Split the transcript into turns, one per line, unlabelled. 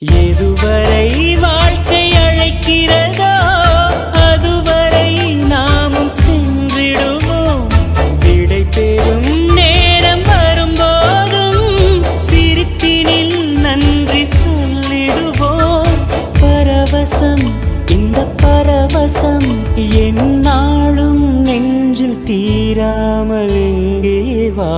எதுவரை வாழ்க்கை அழைக்கிறதோ அதுவரை நாமும் சென்றிடுவோம். விடை பெறும் நேரம் வரும்போதும் சிரிப்பினில் நன்றி சொல்லிடுவோம். பரவசம், இந்த பரவசம் எந்நாளும் நெஞ்சில் தீராமல் எங்கே வா